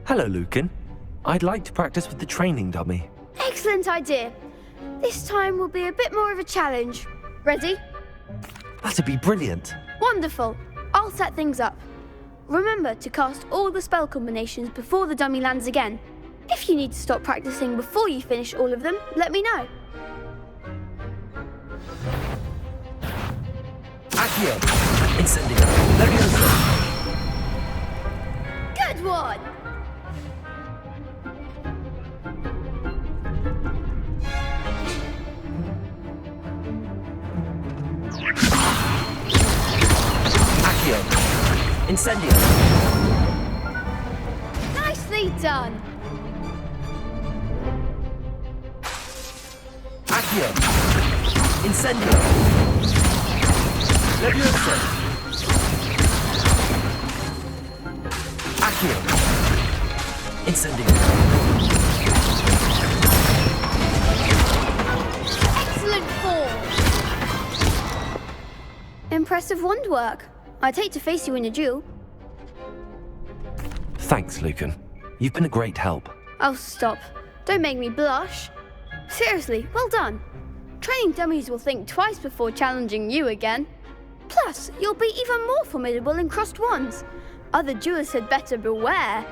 Hello, Lucan. I'd like to practice with the training dummy. Excellent idea. This time will be a bit more of a challenge. Ready? That'd be brilliant. Wonderful. I'll set things up. Remember to cast all the spell combinations before the dummy lands again. If you need to stop practicing before you finish all of them, let me know. Accio! Incendio! Leviosa! Good one! Accio! Incendio! Nicely done! Accio! Incendio! Leviosa! Accio! Incendio! Excellent form! Impressive wand work. I'd hate to face you in a duel. Thanks, Lucan. You've been a great help. Oh, stop. Don't make me blush. Seriously, well done. Training dummies will think twice before challenging you again. Plus, you'll be even more formidable in crossed wands. Other duelists had better beware.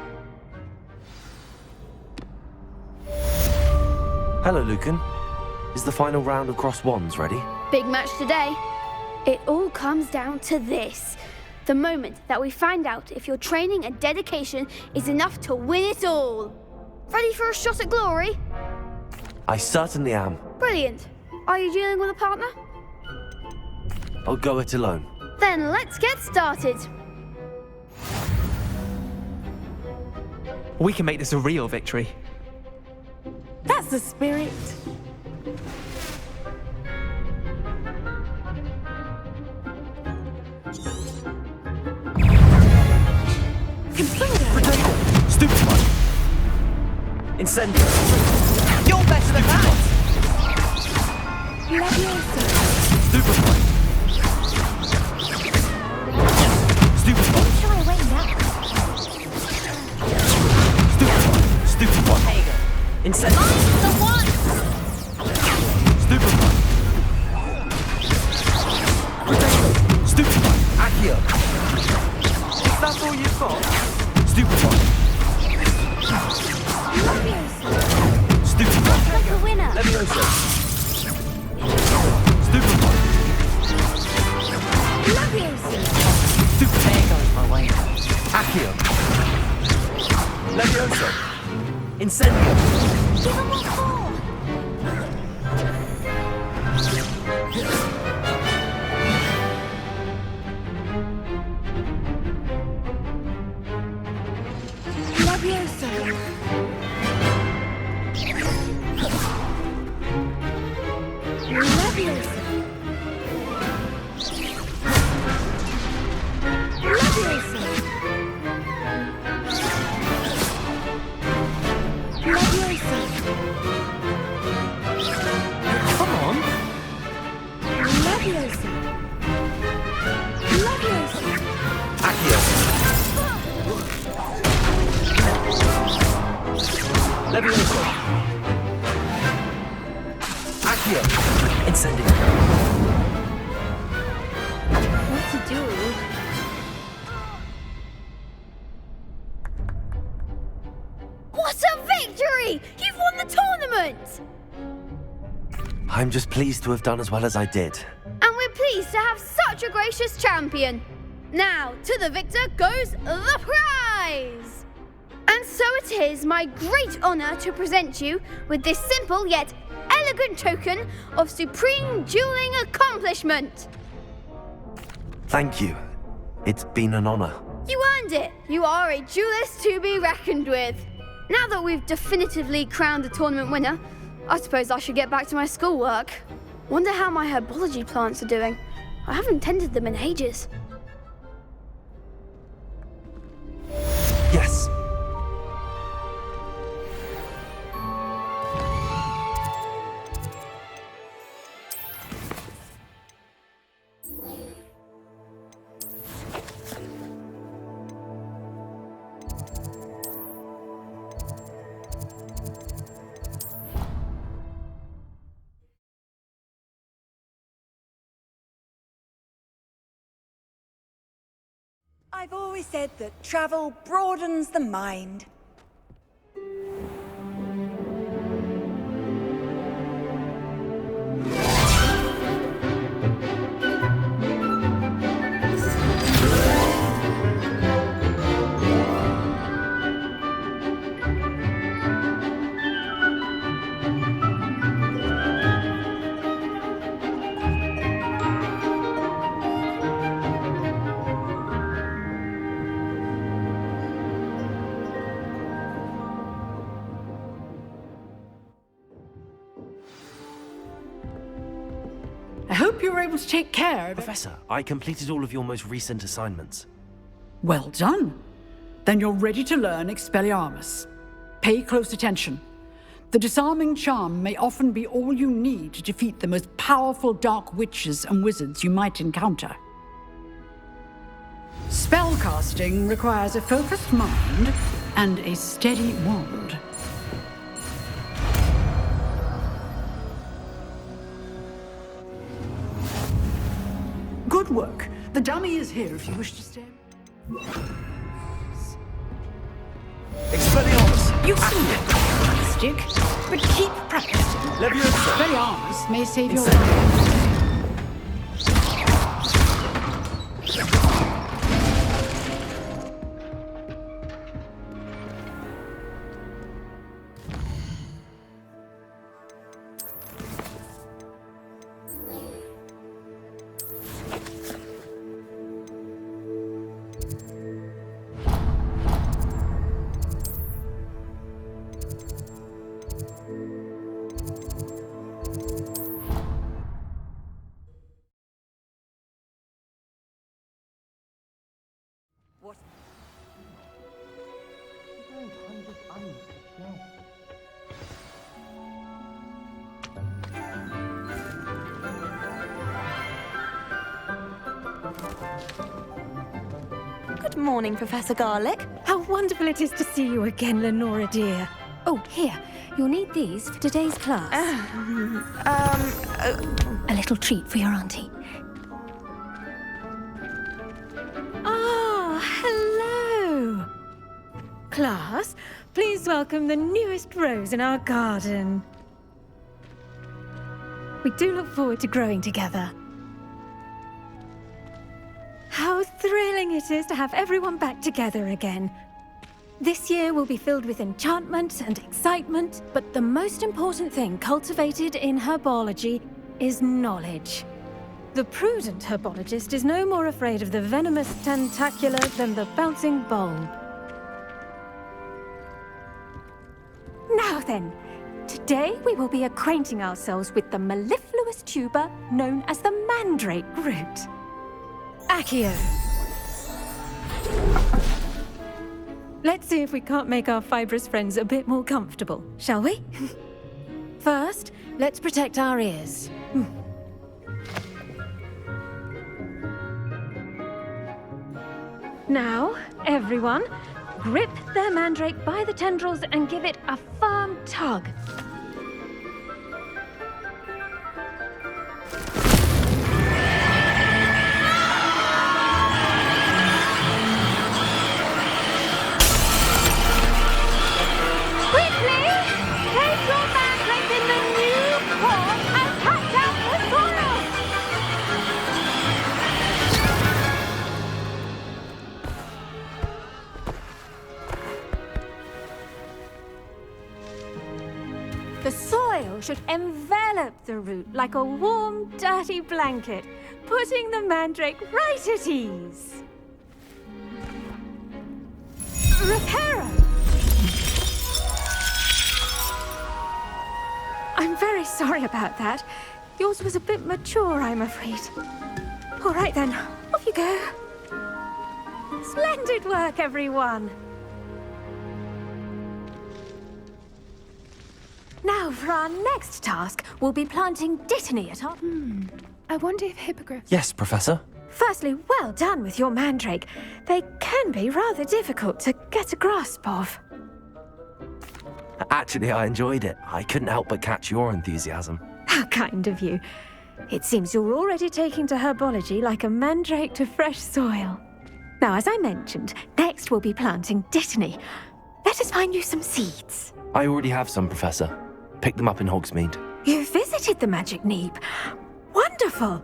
Hello, Lucan. Is the final round of cross wands ready? Big match today. It all comes down to this. The moment that we find out if your training and dedication is enough to win it all. Ready for a shot at glory? I certainly am. Brilliant. Are you dealing with a partner? I'll go it alone. Then let's get started. We can make this a real victory. That's the spirit. Stupid one! Incendio! You're better than that! Stupid one! Stupid one! Try away now. Stupid one! Stupid one! Incendio! The one! Stupid one! Stupid one! Accio! That's all you've got? Stupid one! Stupid one! Like a winner. Leviosa! Stupid one! Stupid There goes my way. Accio! Leviosa! Incendio! Give him what for. Come on. Accio! Leviosa! Accio! Incendio! What to do? What a victory! You've won the tournament! I'm just pleased to have done as well as I did. And we're pleased to have such a gracious champion. Now, to the victor goes the prize! And so it is my great honor to present you with this simple yet elegant token of supreme dueling accomplishment. Thank you. It's been an honor. You earned it. You are a duelist to be reckoned with. Now that we've definitively crowned the tournament winner, I suppose I should get back to my schoolwork. Wonder how my herbology plants are doing. I haven't tended them in ages. Yes. I've always said that travel broadens the mind. I hope you were able to take care of it. Professor, I completed all of your most recent assignments. Well done. Then you're ready to learn Expelliarmus. Pay close attention. The disarming charm may often be all you need to defeat the most powerful dark witches and wizards you might encounter. Spellcasting requires a focused mind and a steady wand. Good work. The dummy is here if you wish to stay. Expelliarmus! You've seen it, stick, but keep practicing. Leviosa! Expelliarmus may save your life. Good morning, Professor Garlick. How wonderful it is to see you again, Lenora dear. Oh, here. You'll need these for today's class. A little treat for your auntie. Ah, hello. Class, please welcome the newest rose in our garden. We do look forward to growing together. How thrilling it is to have everyone back together again. This year will be filled with enchantment and excitement, but the most important thing cultivated in herbology is knowledge. The prudent herbologist is no more afraid of the venomous tentacula than the bouncing bulb. Now then, today we will be acquainting ourselves with the mellifluous tuber known as the mandrake root. Accio. Let's see if we can't make our fibrous friends a bit more comfortable, shall we? First, let's protect our ears. Now, everyone, grip their mandrake by the tendrils and give it a firm tug. The soil should envelop the root like a warm, dirty blanket, putting the mandrake right at ease. Reparo! I'm very sorry about that. Yours was a bit mature, I'm afraid. All right then, off you go. Splendid work, everyone. Now, for our next task, we'll be planting dittany at our... I wonder if hippogriffs... Yes, Professor. Firstly, well done with your mandrake. They can be rather difficult to get a grasp of. Actually, I enjoyed it. I couldn't help but catch your enthusiasm. How kind of you. It seems you're already taking to herbology like a mandrake to fresh soil. Now, as I mentioned, next we'll be planting Dittany. Let us find you some seeds. I already have some, Professor. Picked them up in Hogsmeade. You visited the Magic Neep. Wonderful!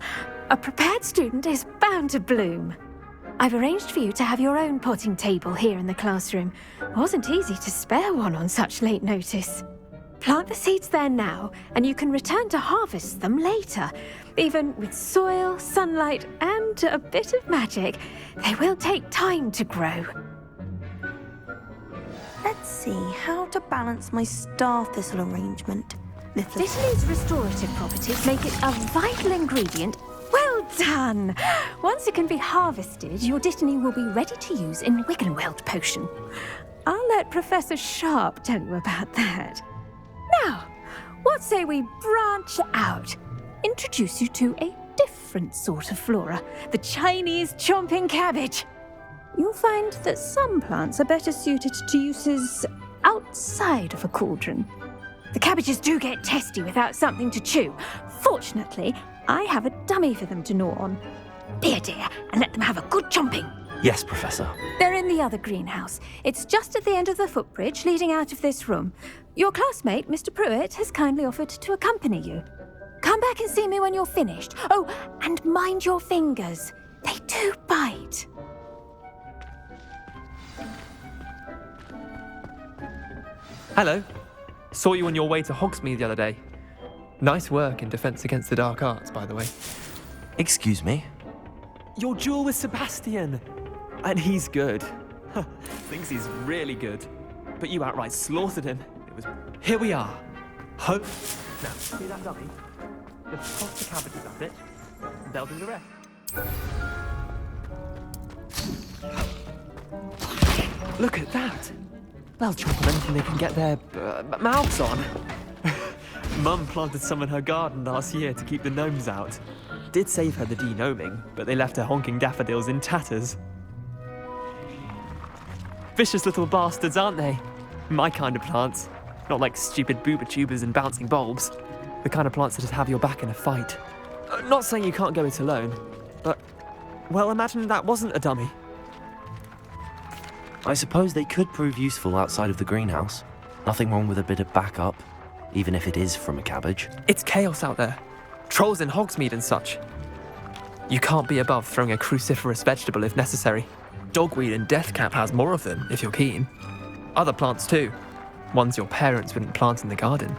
A prepared student is bound to bloom. I've arranged for you to have your own potting table here in the classroom. Wasn't easy to spare one on such late notice. Plant the seeds there now, and you can return to harvest them later. Even with soil, sunlight, and a bit of magic, they will take time to grow. Let's see how to balance my star thistle arrangement. Dittany's restorative properties make it a vital ingredient. Well done! Once it can be harvested, your Dittany will be ready to use in Wiggenweld potion. I'll let Professor Sharp tell you about that. Now, what say we branch out? Introduce you to a different sort of flora, the Chinese chomping cabbage. You'll find that some plants are better suited to uses outside of a cauldron. The cabbages do get testy without something to chew. Fortunately, I have a dummy for them to gnaw on. Be a dear and let them have a good chomping. Yes, Professor. They're in the other greenhouse. It's just at the end of the footbridge leading out of this room. Your classmate, Mr. Pruitt, has kindly offered to accompany you. Come back and see me when you're finished. Oh, and mind your fingers. They do bite. Hello. Saw you on your way to Hogsmeade the other day. Nice work in Defense Against the Dark Arts, by the way. Excuse me? Your duel with Sebastian. And he's good. Thinks he's really good. But you outright slaughtered him. Here we are. Hope. Now, see that dummy? Just toss the cabbages at it. And they'll do the rest. Look at that. They'll chomp on anything they can get their mouths on. Mum planted some in her garden last year to keep the gnomes out. Did save her the de-gnoming, but they left her honking daffodils in tatters. Vicious little bastards, aren't they? My kind of plants. Not like stupid booba tubers and bouncing bulbs. The kind of plants that have your back in a fight. Not saying you can't go it alone, but, well, imagine that wasn't a dummy. I suppose they could prove useful outside of the greenhouse. Nothing wrong with a bit of backup, even if it is from a cabbage. It's chaos out there. Trolls in Hogsmeade and such. You can't be above throwing a cruciferous vegetable if necessary. Dogweed and deathcap has more of them, if you're keen. Other plants too. Ones your parents wouldn't plant in the garden.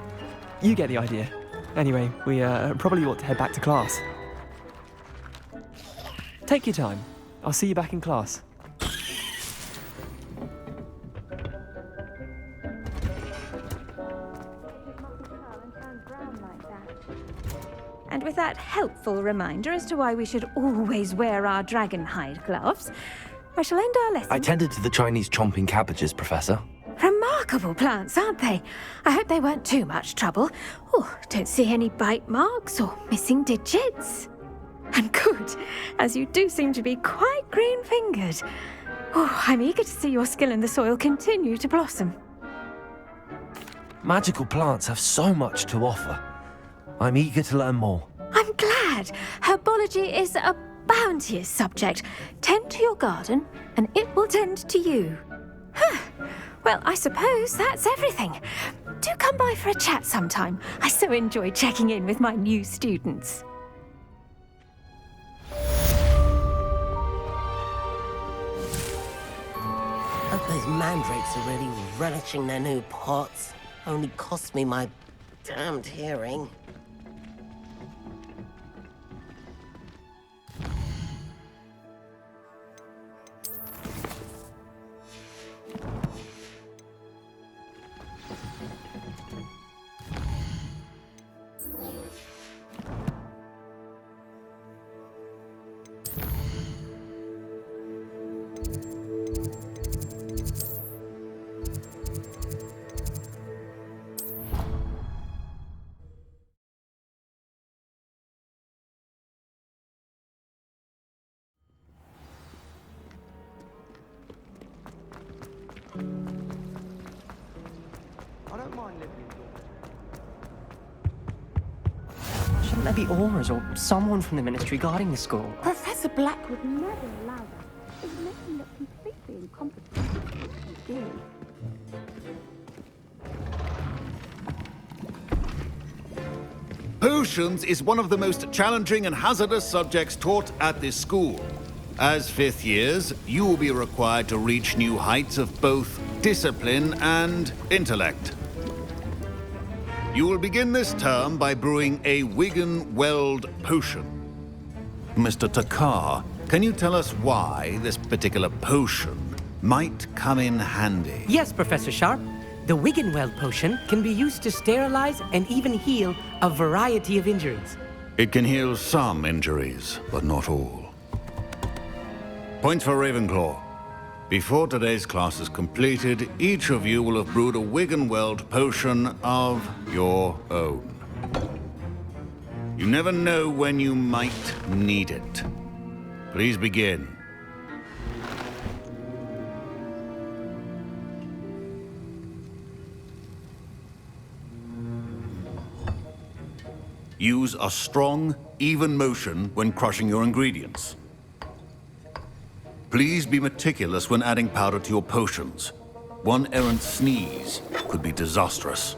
You get the idea. Anyway, we probably ought to head back to class. Take your time. I'll see you back in class. And with that helpful reminder as to why we should always wear our dragon hide gloves, I shall end our lesson. I tended to the Chinese chomping cabbages, Professor. Remarkable plants, aren't they? I hope they weren't too much trouble. Oh, don't see any bite marks or missing digits. And good, as you do seem to be quite green-fingered. Oh, I'm eager to see your skill in the soil continue to blossom. Magical plants have so much to offer. I'm eager to learn more. I'm glad. Herbology is a bounteous subject. Tend to your garden, and it will tend to you. Huh. Well, I suppose that's everything. Do come by for a chat sometime. I so enjoy checking in with my new students. Hope those mandrakes are really relishing their new pots. Only cost me my damned hearing. I don't mind living indoors. Shouldn't there be auras or someone from the ministry guarding the school? Professor Black would never allow that. It makes me look completely incompetent. Dear. Potions is one of the most challenging and hazardous subjects taught at this school. As fifth years, you will be required to reach new heights of both discipline and intellect. You will begin this term by brewing a Wigan-Weld potion. Mr. Takar, can you tell us why this particular potion might come in handy? Yes, Professor Sharp. The Wiggenweld potion can be used to sterilize and even heal a variety of injuries. It can heal some injuries, but not all. Points for Ravenclaw. Before today's class is completed, each of you will have brewed a Wiggenweld potion of your own. You never know when you might need it. Please begin. Use a strong, even motion when crushing your ingredients. Please be meticulous when adding powder to your potions. One errant sneeze could be disastrous.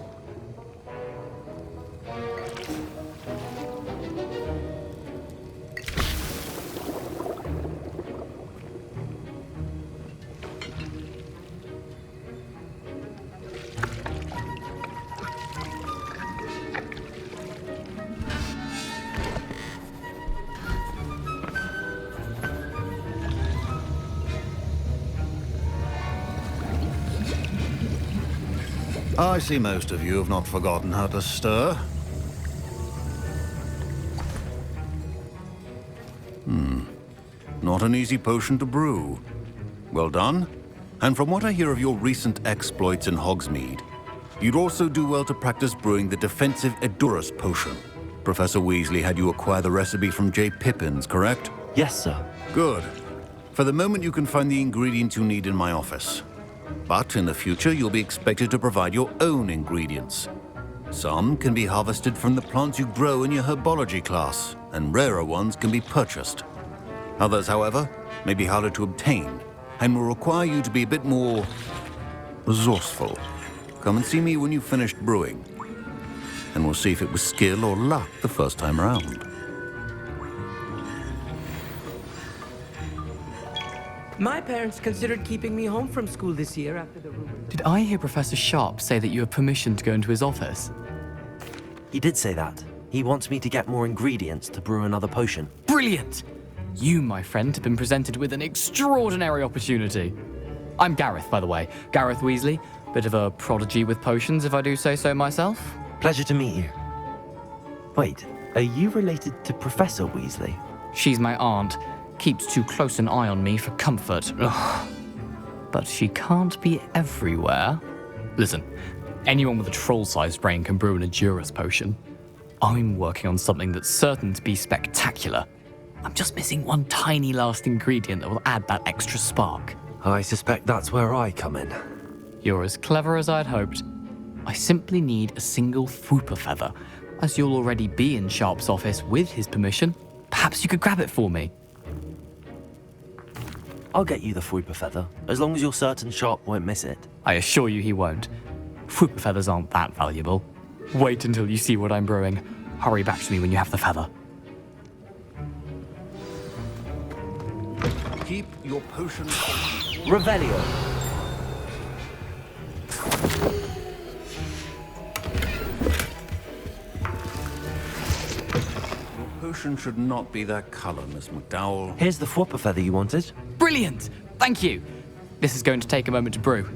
I see most of you have not forgotten how to stir. Not an easy potion to brew. Well done. And from what I hear of your recent exploits in Hogsmeade, you'd also do well to practice brewing the defensive Edurus potion. Professor Weasley had you acquire the recipe from J. Pippins, correct? Yes, sir. Good. For the moment, you can find the ingredients you need in my office. But in the future, you'll be expected to provide your own ingredients. Some can be harvested from the plants you grow in your herbology class, and rarer ones can be purchased. Others, however, may be harder to obtain, and will require you to be a bit more resourceful. Come and see me when you've finished brewing, and we'll see if it was skill or luck the first time around. My parents considered keeping me home from school this year after the rumor. Did I hear Professor Sharp say that you have permission to go into his office? He did say that. He wants me to get more ingredients to brew another potion. Brilliant! You, my friend, have been presented with an extraordinary opportunity. I'm Gareth, by the way. Gareth Weasley. Bit of a prodigy with potions, if I do say so myself. Pleasure to meet you. Wait, are you related to Professor Weasley? She's my aunt. Keeps too close an eye on me for comfort. Ugh. But she can't be everywhere. Listen, anyone with a troll-sized brain can brew an Edurus potion. I'm working on something that's certain to be spectacular. I'm just missing one tiny last ingredient that will add that extra spark. I suspect that's where I come in. You're as clever as I'd hoped. I simply need a single Fwooper feather. As you'll already be in Sharp's office with his permission, perhaps you could grab it for me. I'll get you the Fwooper feather, as long as you're certain Sharp won't miss it. I assure you he won't. Fwooper feathers aren't that valuable. Wait until you see what I'm brewing. Hurry back to me when you have the feather. Keep your potion. Revelio. Your potion should not be that color, Miss McDowell. Here's the Fwooper feather you wanted. Brilliant! Thank you! This is going to take a moment to brew.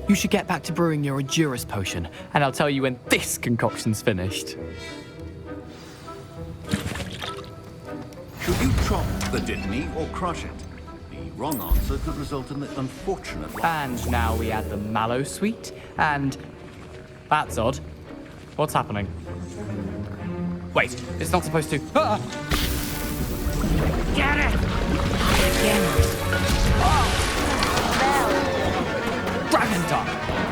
You should get back to brewing your Edurus potion, and I'll tell you when this concoction's finished. Should you chop the Dittany or crush it? The wrong answer could result in the unfortunate... And now we add the mallow sweet, and... That's odd. What's happening? Wait, it's not supposed to... Ah! Get it! Dragon Duck!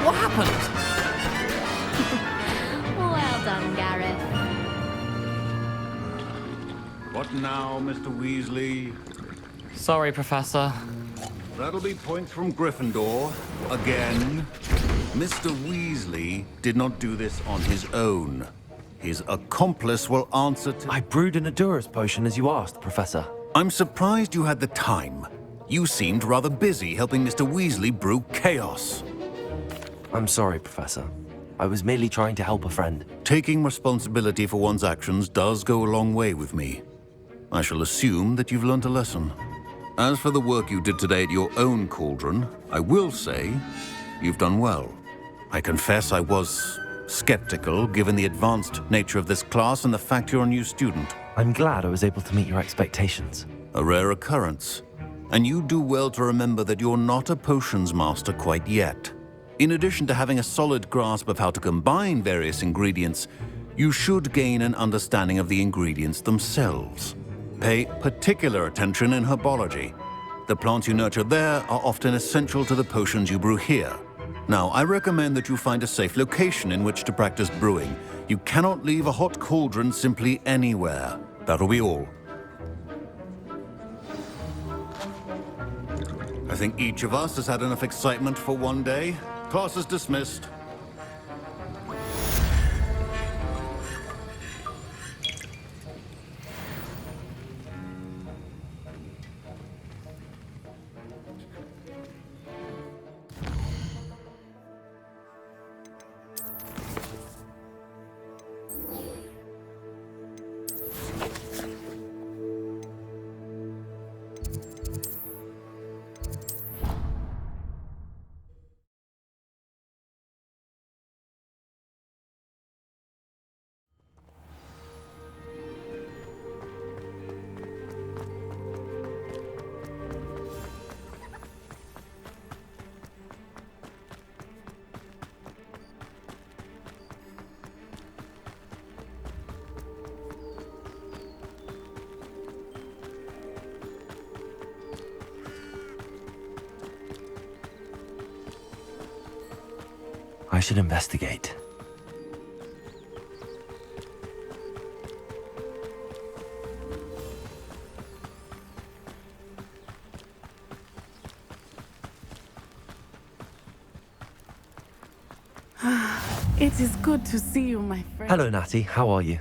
What happened? Well done, Gareth. What now, Mr. Weasley? Sorry, Professor. That'll be points from Gryffindor. Again. Mr. Weasley did not do this on his own. His accomplice will answer to... I brewed an Adurus potion as you asked, Professor. I'm surprised you had the time. You seemed rather busy helping Mr. Weasley brew chaos. I'm sorry, Professor. I was merely trying to help a friend. Taking responsibility for one's actions does go a long way with me. I shall assume that you've learnt a lesson. As for the work you did today at your own cauldron, I will say you've done well. I confess I was skeptical, given the advanced nature of this class and the fact you're a new student. I'm glad I was able to meet your expectations. A rare occurrence. And you do well to remember that you're not a potions master quite yet. In addition to having a solid grasp of how to combine various ingredients, you should gain an understanding of the ingredients themselves. Pay particular attention in herbology. The plants you nurture there are often essential to the potions you brew here. Now, I recommend that you find a safe location in which to practice brewing. You cannot leave a hot cauldron simply anywhere. That'll be all. I think each of us has had enough excitement for one day. Class is dismissed. I should investigate. It is good to see you, my friend. Hello, Natty. How are you?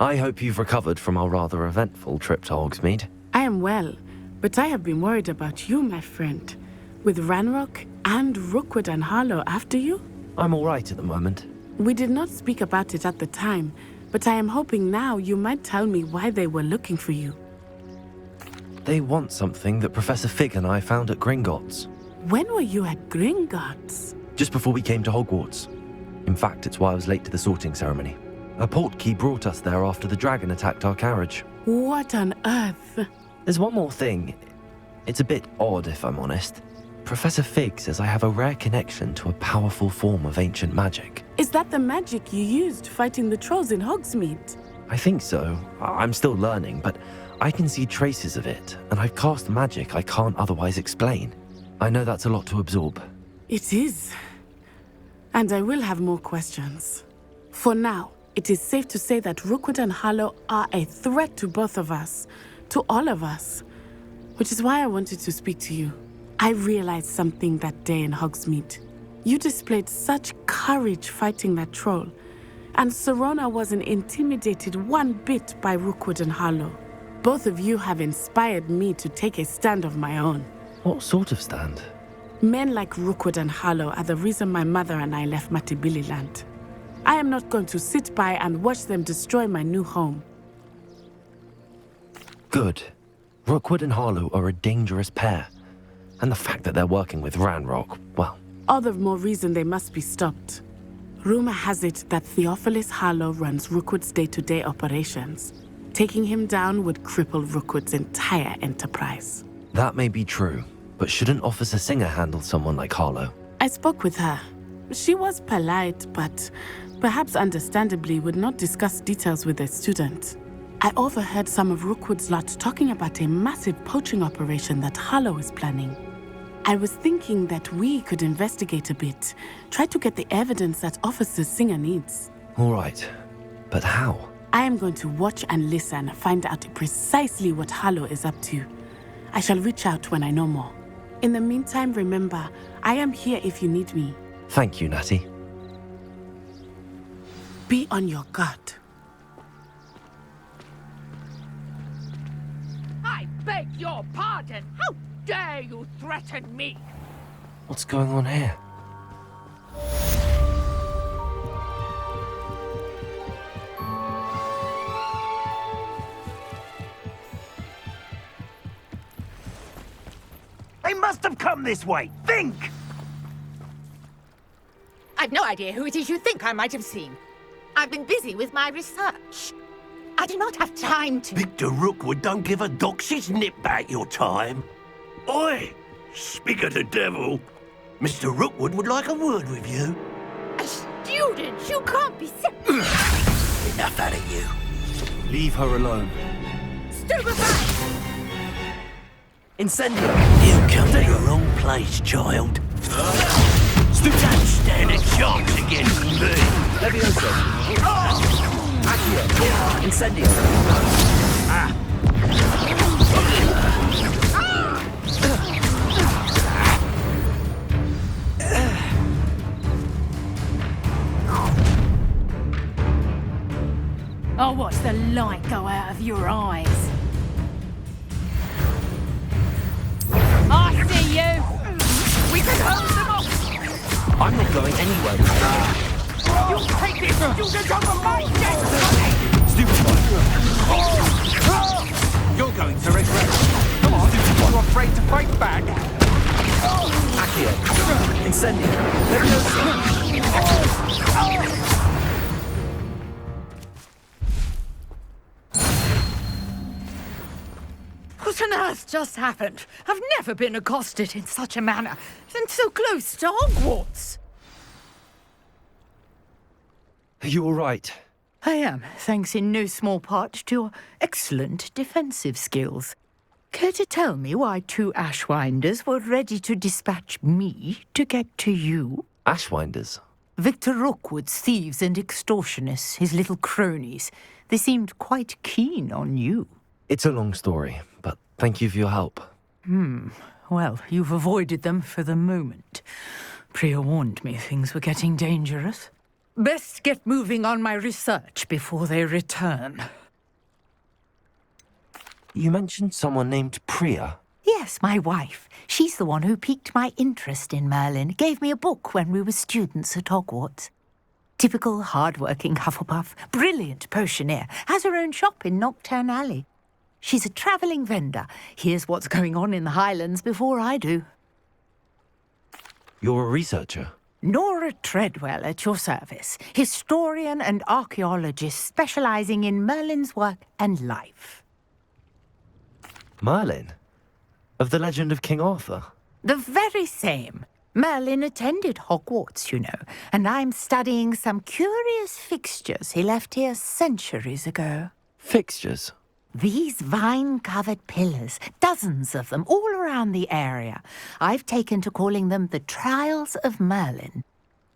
I hope you've recovered from our rather eventful trip to Hogsmeade. I am well, but I have been worried about you, my friend. With Ranrock and Rookwood and Harlow after you? I'm all right at the moment. We did not speak about it at the time, but I am hoping now you might tell me why they were looking for you. They want something that Professor Fig and I found at Gringotts. When were you at Gringotts? Just before we came to Hogwarts. In fact, it's why I was late to the sorting ceremony. A portkey brought us there after the dragon attacked our carriage. What on earth? There's one more thing. It's a bit odd, if I'm honest. Professor Fig says I have a rare connection to a powerful form of ancient magic. Is that the magic you used fighting the trolls in Hogsmeade? I think so. I'm still learning, but I can see traces of it, and I've cast magic I can't otherwise explain. I know that's a lot to absorb. It is. And I will have more questions. For now, it is safe to say that Rookwood and Harlow are a threat to both of us, to all of us, which is why I wanted to speak to you. I realized something that day in Hogsmeade. You displayed such courage fighting that troll, and Serona wasn't intimidated one bit by Rookwood and Harlow. Both of you have inspired me to take a stand of my own. What sort of stand? Men like Rookwood and Harlow are the reason my mother and I left Matibili Land. I am not going to sit by and watch them destroy my new home. Good. Rookwood and Harlow are a dangerous pair. And the fact that they're working with Ranrock, well... All the more reason they must be stopped. Rumor has it that Theophilus Harlow runs Rookwood's day-to-day operations. Taking him down would cripple Rookwood's entire enterprise. That may be true, but shouldn't Officer Singer handle someone like Harlow? I spoke with her. She was polite, but perhaps understandably would not discuss details with a student. I overheard some of Rookwood's lot talking about a massive poaching operation that Harlow is planning. I was thinking that we could investigate a bit, try to get the evidence that Officer Singer needs. All right, but how? I am going to watch and listen, find out precisely what Harlow is up to. I shall reach out when I know more. In the meantime, remember, I am here if you need me. Thank you, Natty. Be on your guard. I beg your pardon. How dare you threaten me? What's going on here? They must have come this way. Think! I've no idea who it is you think I might have seen. I've been busy with my research. I do not have time to... Victor Rookwood don't give a doxy's nip back your time. Oi! Speak of the devil. Mr. Rookwood would like a word with you. A student? You can't be... Enough out of you. Leave her alone. Stupefy! Incendio! You come to the wrong place, child. Don't stand a chance against me. Levioso! Accio! Incendio! Ah. I'll watch the light go out of your eyes. I see you! We can hold them off! I'm not going anywhere. You take this student over my dead body! You're going to regret it. Come on, you're afraid to fight back? Accio! Incendio! Levioso! What on earth just happened? I've never been accosted in such a manner, and so close to Hogwarts. Are you all right? I am, thanks in no small part to your excellent defensive skills. Care to tell me why 2 Ashwinders were ready to dispatch me to get to you? Ashwinders? Victor Rookwood's thieves and extortionists, his little cronies. They seemed quite keen on you. It's a long story, but thank you for your help. Well, you've avoided them for the moment. Priya warned me things were getting dangerous. Best get moving on my research before they return. You mentioned someone named Priya. Yes, my wife. She's the one who piqued my interest in Merlin. Gave me a book when we were students at Hogwarts. Typical hard-working Hufflepuff, brilliant potioneer, has her own shop in Knockturn Alley. She's a travelling vendor. Hears what's going on in the Highlands before I do. You're a researcher? Nora Treadwell at your service. Historian and archaeologist specialising in Merlin's work and life. Merlin? Of the legend of King Arthur? The very same. Merlin attended Hogwarts, you know, and I'm studying some curious fixtures he left here centuries ago. Fixtures? These vine-covered pillars, dozens of them, all around the area. I've taken to calling them the Trials of Merlin.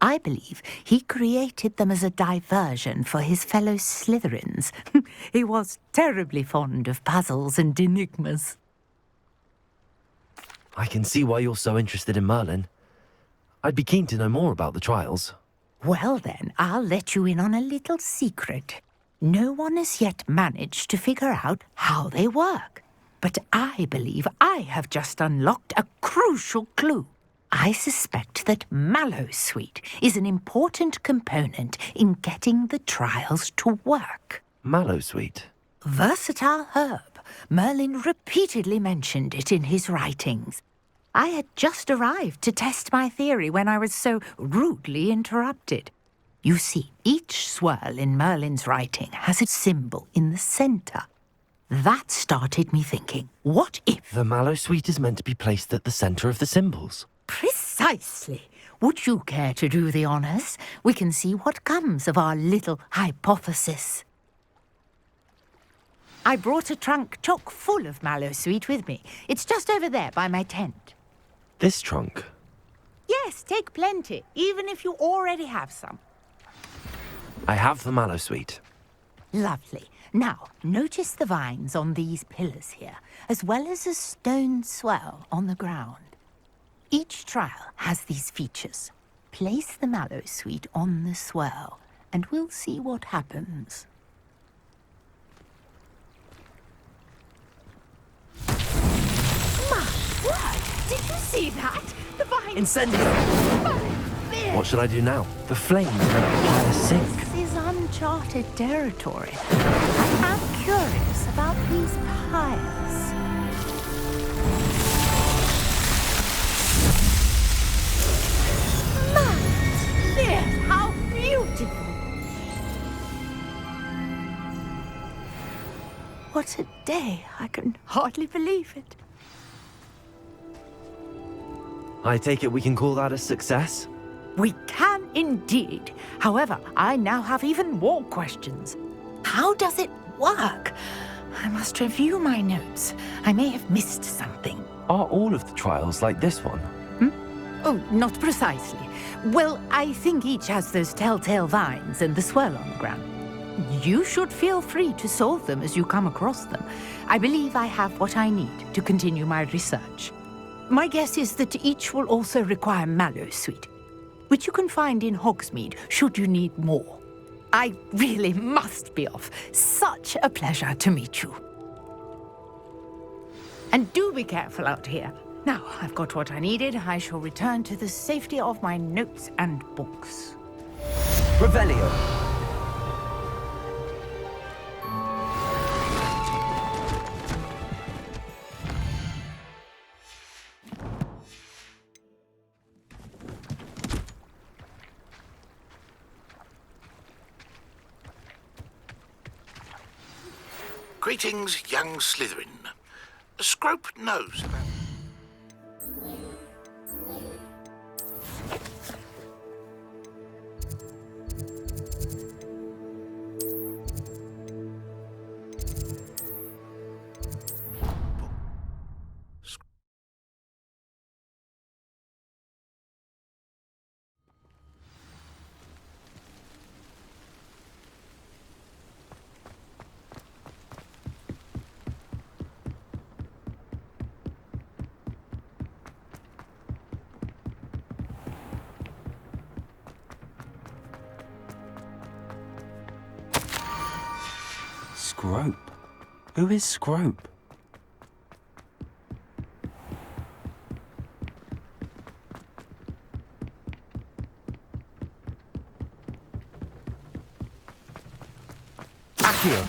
I believe he created them as a diversion for his fellow Slytherins. He was terribly fond of puzzles and enigmas. I can see why you're so interested in Merlin. I'd be keen to know more about the trials. Well then, I'll let you in on a little secret. No one has yet managed to figure out how they work. But I believe I have just unlocked a crucial clue. I suspect that Mallowsweet is an important component in getting the trials to work. Mallowsweet? Versatile herb. Merlin repeatedly mentioned it in his writings. I had just arrived to test my theory when I was so rudely interrupted. You see, each swirl in Merlin's writing has a symbol in the centre. That started me thinking, what if... The Mallowsweet is meant to be placed at the centre of the symbols. Precisely. Would you care to do the honours? We can see what comes of our little hypothesis. I brought a trunk chock full of Mallowsweet with me. It's just over there by my tent. This trunk? Yes, take plenty, even if you already have some. I have the Mallowsweet. Lovely. Now, notice the vines on these pillars here, as well as a stone swell on the ground. Each trial has these features. Place the mallow sweet on the swirl, and we'll see what happens. My word! Did you see that? The vine... Incendio! What should I do now? The flames make the pyre sink. This is uncharted territory. I am curious about these pyres. There, how beautiful! What a day! I can hardly believe it. I take it we can call that a success? We can indeed. However, I now have even more questions. How does it work? I must review my notes. I may have missed something. Are all of the trials like this one? Oh, not precisely. Well, I think each has those telltale vines and the swirl on the ground. You should feel free to solve them as you come across them. I believe I have what I need to continue my research. My guess is that each will also require mallow sweet, which you can find in Hogsmeade should you need more. I really must be off. Such a pleasure to meet you. And do be careful out here. Now, I've got what I needed. I shall return to the safety of my notes and books. Revelio. Greetings, young Slytherin. Scrope knows about... Scrope? Who is Scrope? Accio!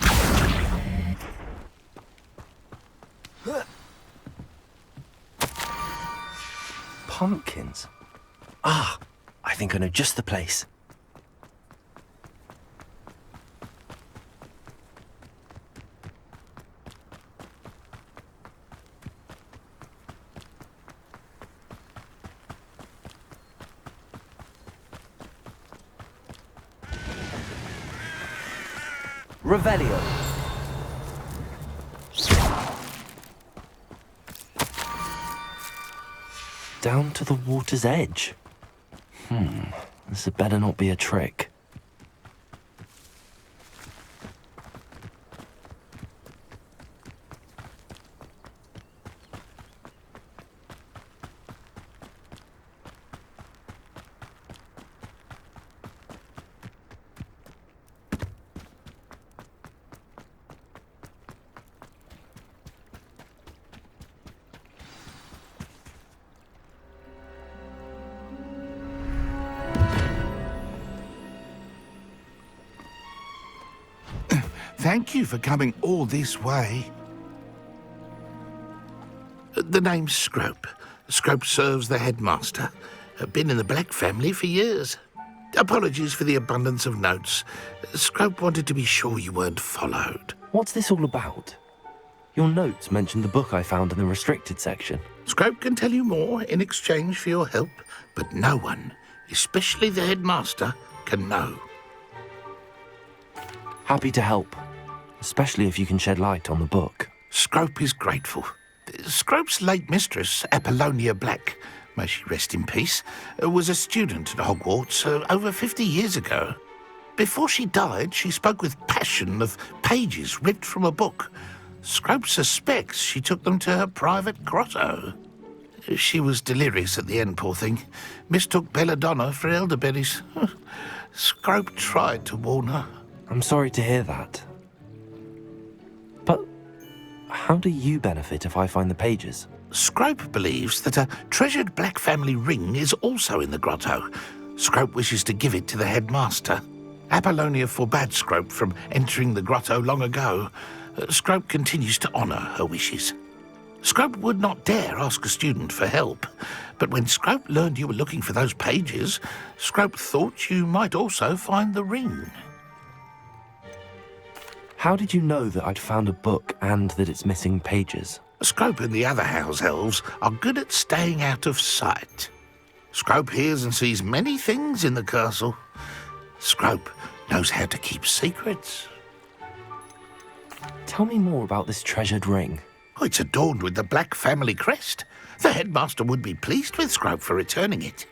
Pumpkins? Ah, I think I know just the place. Revelio. Down to the water's edge. This had better not be a trick. Thank you for coming all this way. The name's Scrope. Scrope serves the headmaster. Been in the Black family for years. Apologies for the abundance of notes. Scrope wanted to be sure you weren't followed. What's this all about? Your notes mentioned the book I found in the restricted section. Scrope can tell you more in exchange for your help, but no one, especially the headmaster, can know. Happy to help, especially if you can shed light on the book. Scrope is grateful. Scrope's late mistress, Apollonia Black, may she rest in peace, was a student at Hogwarts over 50 years ago. Before she died, she spoke with passion of pages ripped from a book. Scrope suspects she took them to her private grotto. She was delirious at the end, poor thing. Mistook belladonna for elderberries. Scrope tried to warn her. I'm sorry to hear that. But how do you benefit if I find the pages? Scrope believes that a treasured black family ring is also in the grotto. Scrope wishes to give it to the headmaster. Apollonia forbade Scrope from entering the grotto long ago. Scrope continues to honour her wishes. Scrope would not dare ask a student for help, but when Scrope learned you were looking for those pages, Scrope thought you might also find the ring. How did you know that I'd found a book and that it's missing pages? Scrope and the other house elves are good at staying out of sight. Scrope hears and sees many things in the castle. Scrope knows how to keep secrets. Tell me more about this treasured ring. Oh, it's adorned with the black family crest. The headmaster would be pleased with Scrope for returning it.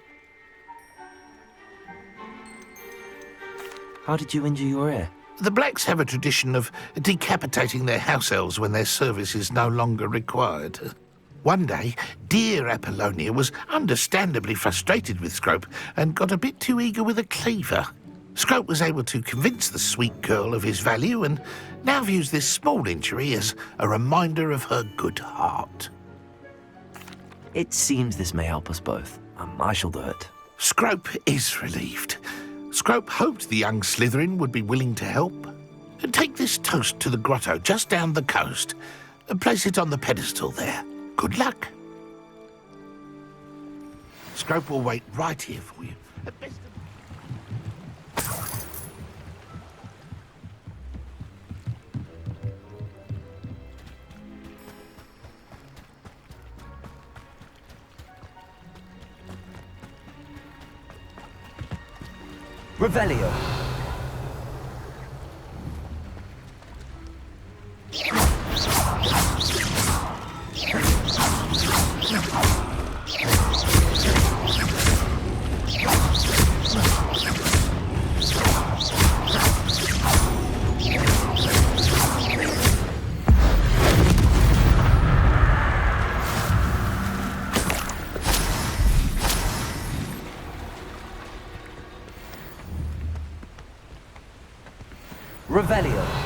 How did you injure your ear? The Blacks have a tradition of decapitating their house elves when their service is no longer required. One day, dear Apollonia was understandably frustrated with Scrope and got a bit too eager with a cleaver. Scrope was able to convince the sweet girl of his value and now views this small injury as a reminder of her good heart. It seems this may help us both. I shall do it. Scrope is relieved. Scrope hoped the young Slytherin would be willing to help. Take this toast to the grotto just down the coast and place it on the pedestal there. Good luck. Scrope will wait right here for you. Revelio. Revelio.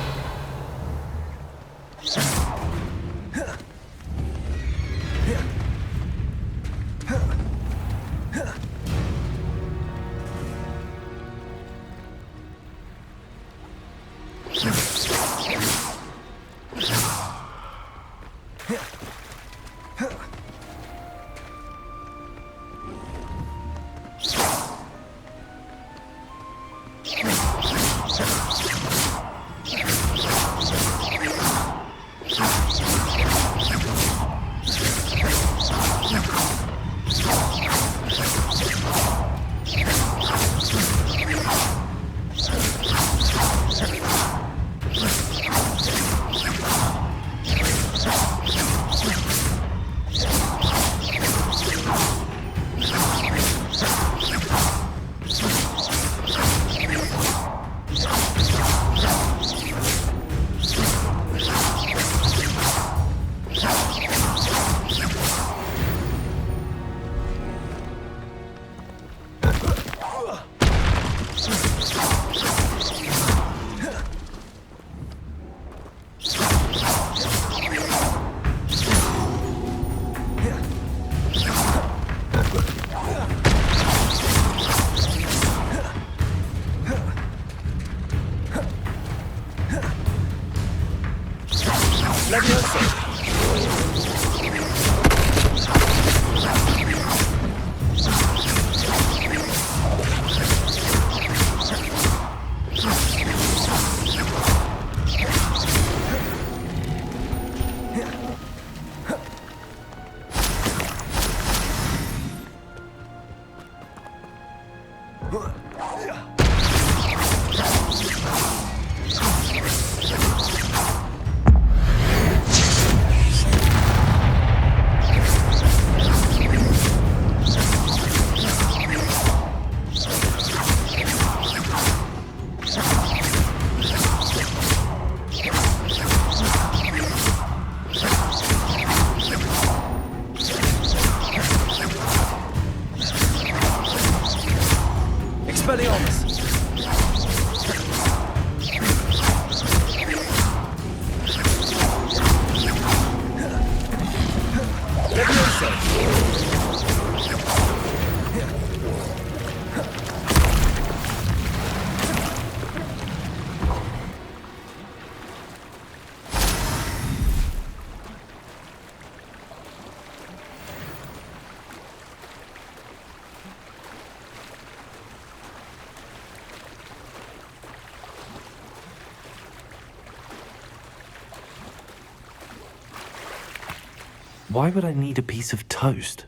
Why would I need a piece of toast?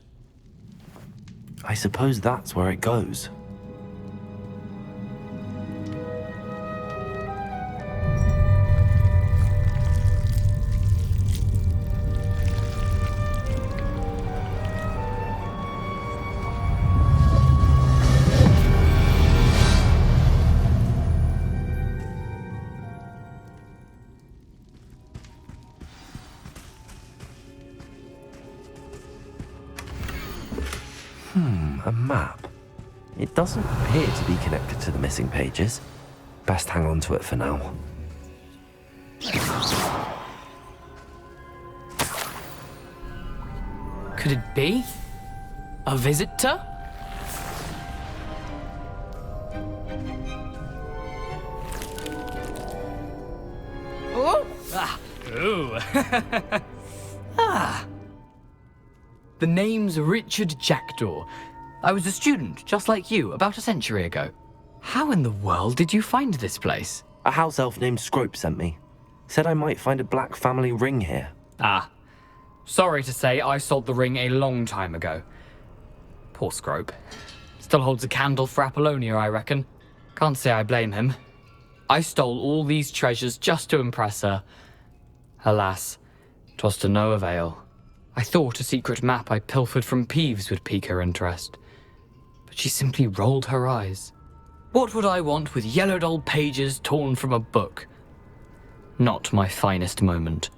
I suppose that's where it goes. A map. It doesn't appear to be connected to the missing pages. Best hang on to it for now. Could it be? A visitor? Oh! Ah! Ooh! Ah! The name's Richard Jackdaw. I was a student, just like you, about a century ago. How in the world did you find this place? A house elf named Scrope sent me. Said I might find a black family ring here. Ah. Sorry to say, I sold the ring a long time ago. Poor Scrope. Still holds a candle for Apollonia, I reckon. Can't say I blame him. I stole all these treasures just to impress her. Alas, 'twas to no avail. I thought a secret map I pilfered from Peeves would pique her interest. But she simply rolled her eyes. What would I want with yellowed old pages torn from a book? Not my finest moment.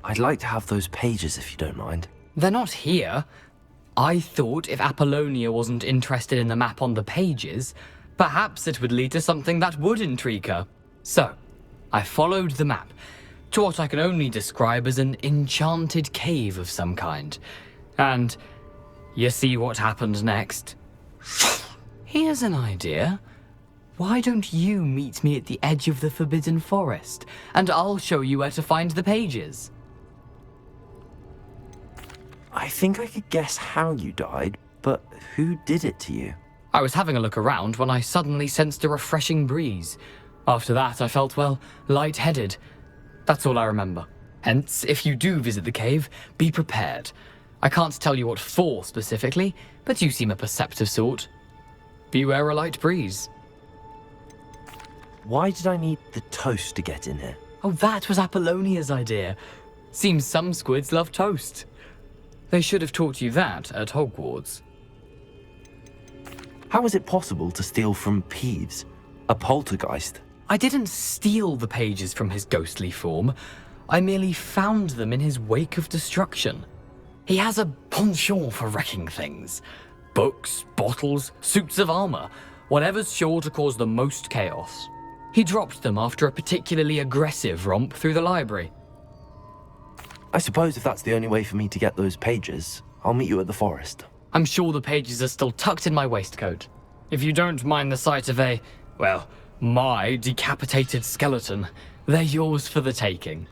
I'd like to have those pages if you don't mind. They're not here. I thought if Apollonia wasn't interested in the map on the pages, perhaps it would lead to something that would intrigue her. So, I followed the map to what I can only describe as an enchanted cave of some kind. And you see what happened next? Here's an idea. Why don't you meet me at the edge of the Forbidden Forest, and I'll show you where to find the pages? I think I could guess how you died, but who did it to you? I was having a look around when I suddenly sensed a refreshing breeze. After that, I felt, well, lightheaded. That's all I remember. Hence, if you do visit the cave, be prepared. I can't tell you what for specifically, but you seem a perceptive sort. Beware a light breeze. Why did I need the toast to get in here? Oh, that was Apollonia's idea. Seems some squids love toast. They should have taught you that at Hogwarts. How is it possible to steal from Peeves, a poltergeist? I didn't steal the pages from his ghostly form. I merely found them in his wake of destruction. He has a penchant for wrecking things. Books, bottles, suits of armor, whatever's sure to cause the most chaos. He dropped them after a particularly aggressive romp through the library. I suppose if that's the only way for me to get those pages, I'll meet you at the forest. I'm sure the pages are still tucked in my waistcoat. If you don't mind the sight of my decapitated skeleton, they're yours for the taking.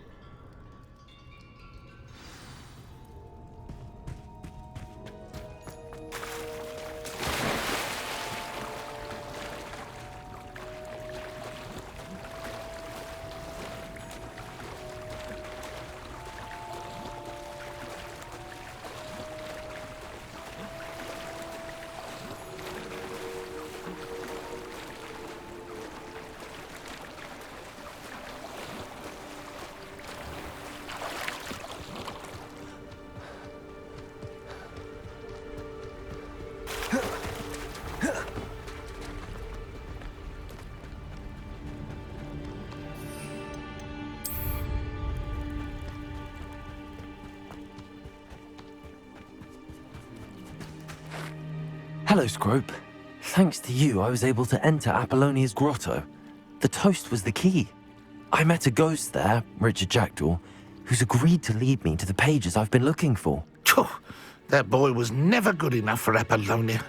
Hello, Scrope. Thanks to you, I was able to enter Apollonia's grotto. The toast was the key. I met a ghost there, Richard Jackdaw, who's agreed to lead me to the pages I've been looking for. That boy was never good enough for Apollonia.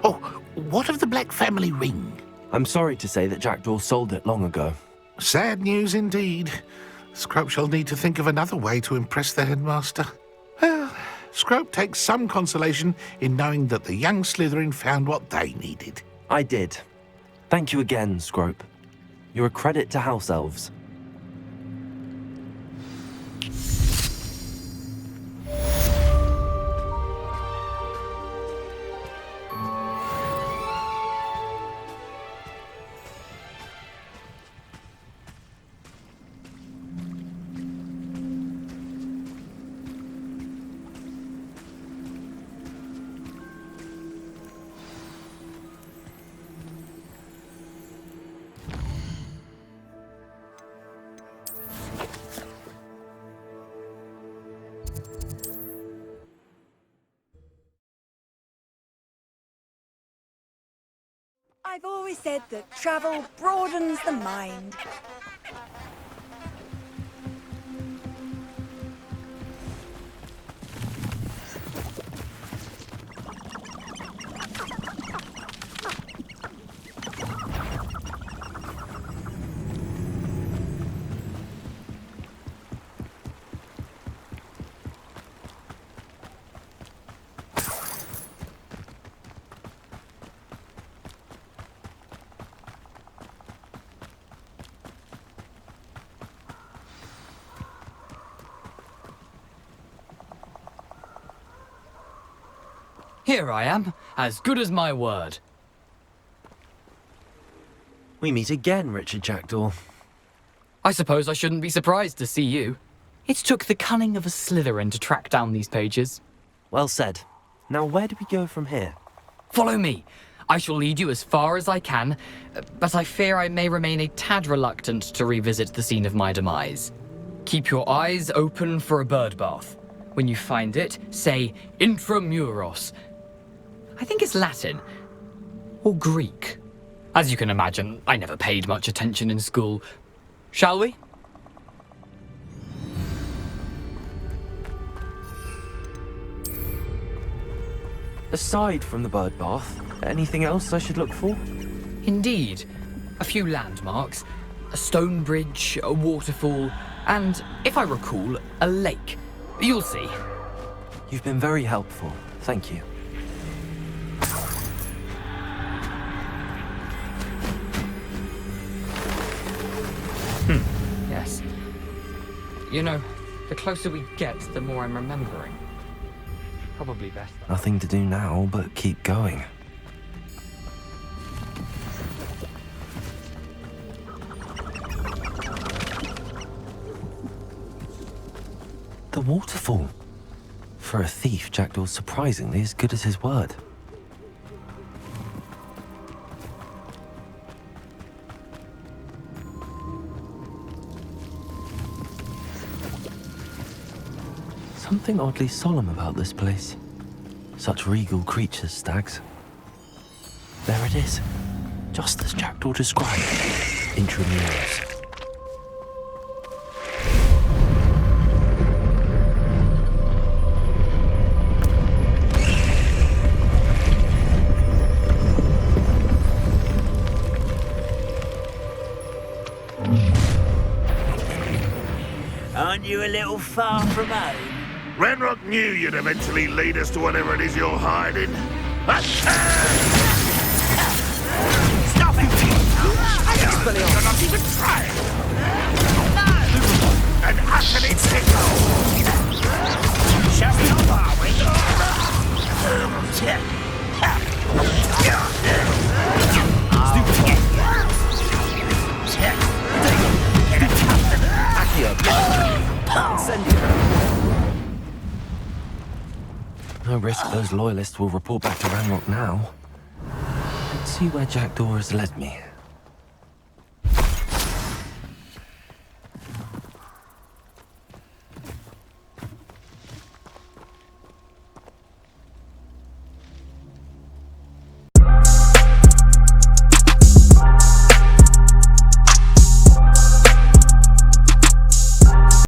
Oh, what of the Black family ring? I'm sorry to say that Jackdaw sold it long ago. Sad news indeed. Scrope shall need to think of another way to impress the headmaster. Well, Scrope takes some consolation in knowing that the young Slytherin found what they needed. I did. Thank you again, Scrope. You're a credit to House Elves. I've always said that travel broadens the mind. Here I am, as good as my word. We meet again, Richard Jackdaw. I suppose I shouldn't be surprised to see you. It took the cunning of a Slytherin to track down these pages. Well said. Now where do we go from here? Follow me. I shall lead you as far as I can, but I fear I may remain a tad reluctant to revisit the scene of my demise. Keep your eyes open for a bird bath. When you find it, say intramuros. I think it's Latin. Or Greek. As you can imagine, I never paid much attention in school. Shall we? Aside from the bird bath, anything else I should look for? Indeed. A few landmarks, a stone bridge, a waterfall, and, if I recall, a lake. You'll see. You've been very helpful. Thank you. Yes. You know, the closer we get, the more I'm remembering. Probably best. Nothing to do now but keep going. The waterfall. For a thief, Jackdaw's surprisingly as good as his word. Something oddly solemn about this place. Such regal creatures, stags. There it is. Just as Jackdaw described. Intramuros. Aren't you a little far from home? Ranrock knew you'd eventually lead us to whatever it is you're hiding. Stop it! You're not even trying! No! And utterly tickle! Shut me up, are we? No risk those loyalists will report back to Ranrock now. Let's see where Jackdaw has led me.